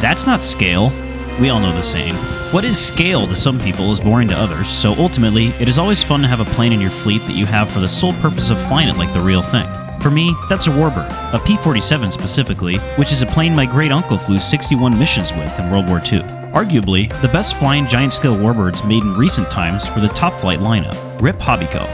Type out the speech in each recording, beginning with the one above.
That's not scale. We all know the saying. What is scale to some people is boring to others, so ultimately, it is always fun to have a plane in your fleet that you have for the sole purpose of flying it like the real thing. For me, that's a Warbird, a P-47 specifically, which is a plane my great-uncle flew 61 missions with in World War II. Arguably, the best flying giant-scale Warbirds made in recent times for the Top Flite lineup, RIP Hobbyco.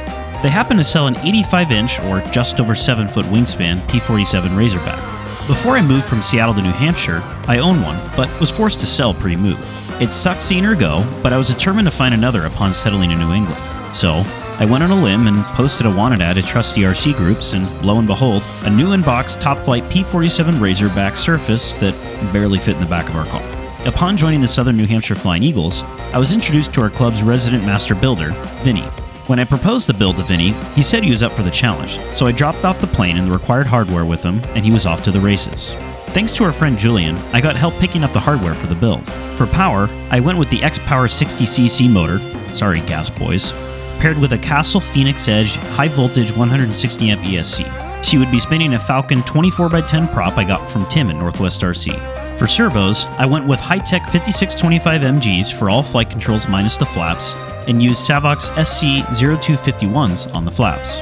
They happen to sell an 85-inch, or just over 7-foot wingspan, P-47 Razorback. Before I moved from Seattle to New Hampshire, I owned one, but was forced to sell pre-move. It sucked seeing her go, but I was determined to find another upon settling in New England. So, I went on a limb and posted a wanted ad at trusty RC groups, and lo and behold, a new in-box Top Flite P-47 Razorback surfaced that barely fit in the back of our car. Upon joining the Southern New Hampshire Flying Eagles, I was introduced to our club's resident master builder, Vinny. When I proposed the build to Vinny, he said he was up for the challenge, so I dropped off the plane and the required hardware with him, and he was off to the races. Thanks to our friend Julian, I got help picking up the hardware for the build. For power, I went with the X-Power 60cc motor, sorry gas boys, paired with a Castle Phoenix Edge high-voltage 160-amp ESC. She would be spinning a Falcon 24x10 prop I got from Tim at Northwest RC. For servos, I went with high-tech 5625 MGs for all flight controls minus the flaps, and used Savox SC0251s on the flaps.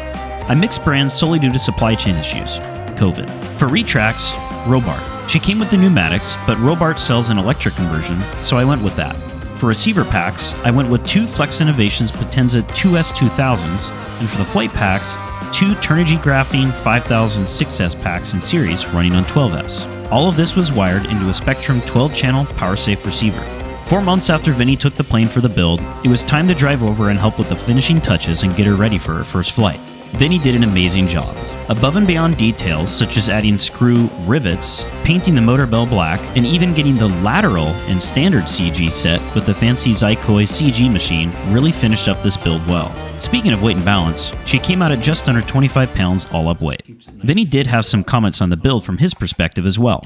I mixed brands solely due to supply chain issues, COVID. For retracts, Reborn. She came with the pneumatics, but Reborn sells an electric conversion, so I went with that. For receiver packs, I went with two Flex Innovations Potenza 2S2000s, and for the flight packs, two Turnigy Graphene 5000 6S packs in series running on 12S. All of this was wired into a Spectrum 12-channel power-safe receiver. 4 months after Vinny took the plane for the build, it was time to drive over and help with the finishing touches and get her ready for her first flight. Vinny did an amazing job. Above and beyond details such as adding screw rivets, painting the motor bell black, and even getting the lateral and standard CG set with the fancy Zykoy CG machine really finished up this build well. Speaking of weight and balance, she came out at just under 25 pounds all up weight. Vinny did have some comments on the build from his perspective as well.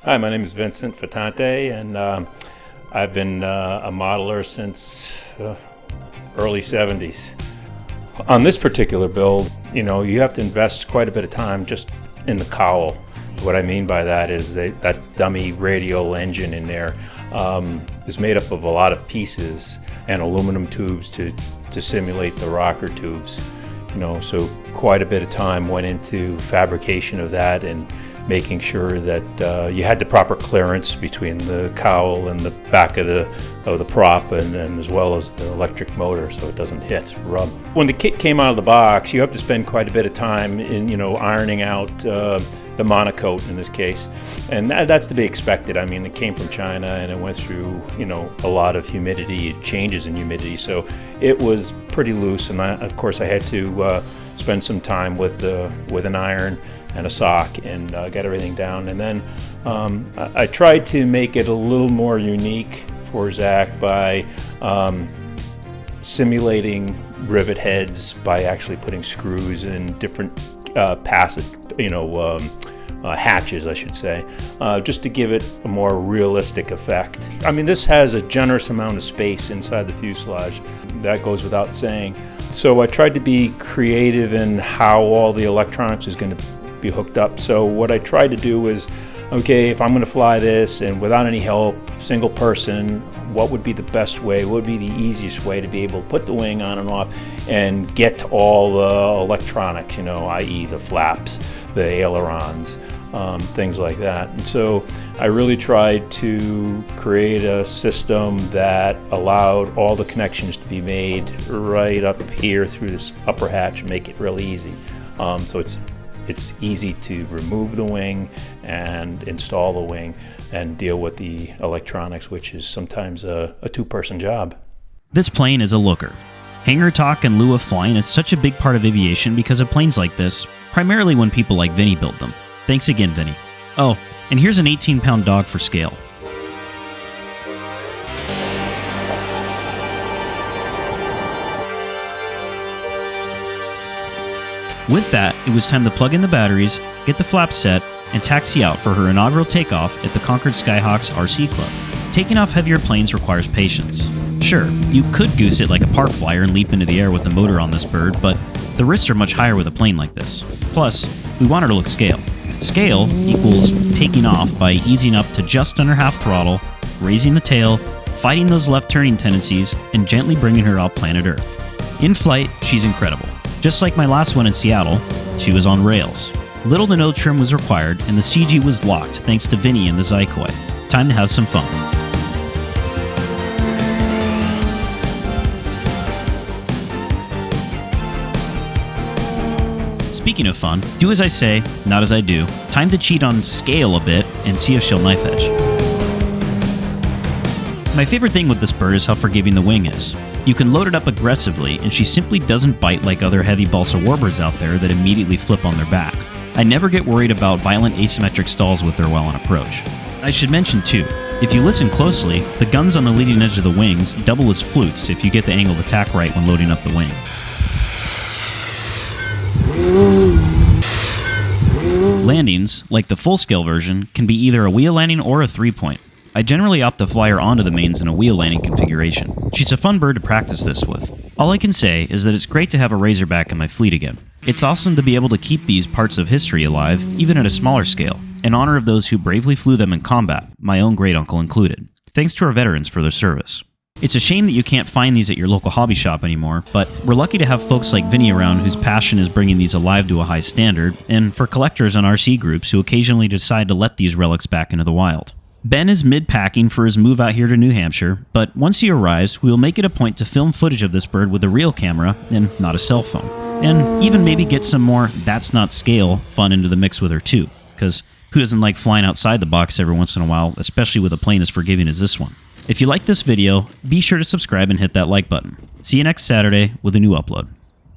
Hi, my name is Vincent Fatante, and I've been a modeler since early 70s. On this particular build, you have to invest quite a bit of time just in the cowl. What I mean by that is that dummy radial engine in there is made up of a lot of pieces and aluminum tubes to simulate the rocker tubes. So quite a bit of time went into fabrication of that and making sure that you had the proper clearance between the cowl and the back of the prop and as well as the electric motor so it doesn't hit, rub. When the kit came out of the box, you have to spend quite a bit of time in ironing out the monocoat in this case, and that's to be expected. I mean, it came from China and it went through a lot of humidity, changes in humidity, so it was pretty loose, and of course I had to spend some time with an iron and a sock and get everything down. And then I tried to make it a little more unique for Zach by simulating rivet heads by actually putting screws in different hatches, I should say, just to give it a more realistic effect. I mean, this has a generous amount of space inside the fuselage. That goes without saying. So I tried to be creative in how all the electronics is going to be hooked up. So what I tried to do is, okay, if I'm going to fly this and without any help, single person, what would be the best way, what would be the easiest way to be able to put the wing on and off and get to all the electronics, i.e. the flaps, the ailerons, things like that. And so I really tried to create a system that allowed all the connections to be made right up here through this upper hatch and make it really easy. So it's easy to remove the wing and install the wing and deal with the electronics, which is sometimes a two-person job. This plane is a looker. Hangar talk in lieu of flying is such a big part of aviation because of planes like this, primarily when people like Vinny build them. Thanks again, Vinny. Oh, and here's an 18-pound dog for scale. With that, it was time to plug in the batteries, get the flaps set, and taxi out for her inaugural takeoff at the Concord Skyhawks RC Club. Taking off heavier planes requires patience. Sure, you could goose it like a park flyer and leap into the air with the motor on this bird, but the risks are much higher with a plane like this. Plus, we want her to look scale. Scale equals taking off by easing up to just under half throttle, raising the tail, fighting those left turning tendencies, and gently bringing her off planet Earth. In flight, she's incredible. Just like my last one in Seattle, she was on rails. Little to no trim was required, and the CG was locked thanks to Vinny and the Zykoy. Time to have some fun. Speaking of fun, do as I say, not as I do. Time to cheat on Scale a bit and see if she'll knife edge. My favorite thing with this bird is how forgiving the wing is. You can load it up aggressively, and she simply doesn't bite like other heavy balsa warbirds out there that immediately flip on their back. I never get worried about violent asymmetric stalls with her while on approach. I should mention too, if you listen closely, the guns on the leading edge of the wings double as flutes if you get the angle of attack right when loading up the wing. Landings, like the full-scale version, can be either a wheel landing or a 3-point. I generally opt to fly her onto the mains in a wheel landing configuration. She's a fun bird to practice this with. All I can say is that it's great to have a Razorback in my fleet again. It's awesome to be able to keep these parts of history alive, even at a smaller scale, in honor of those who bravely flew them in combat, my own great-uncle included. Thanks to our veterans for their service. It's a shame that you can't find these at your local hobby shop anymore, but we're lucky to have folks like Vinny around whose passion is bringing these alive to a high standard, and for collectors and RC groups who occasionally decide to let these relics back into the wild. Ben is mid-packing for his move out here to New Hampshire, but once he arrives, we will make it a point to film footage of this bird with a real camera and not a cell phone. And even maybe get some more "that's not scale" fun into the mix with her too, because who doesn't like flying outside the box every once in a while, especially with a plane as forgiving as this one. If you like this video, be sure to subscribe and hit that like button. See you next Saturday with a new upload.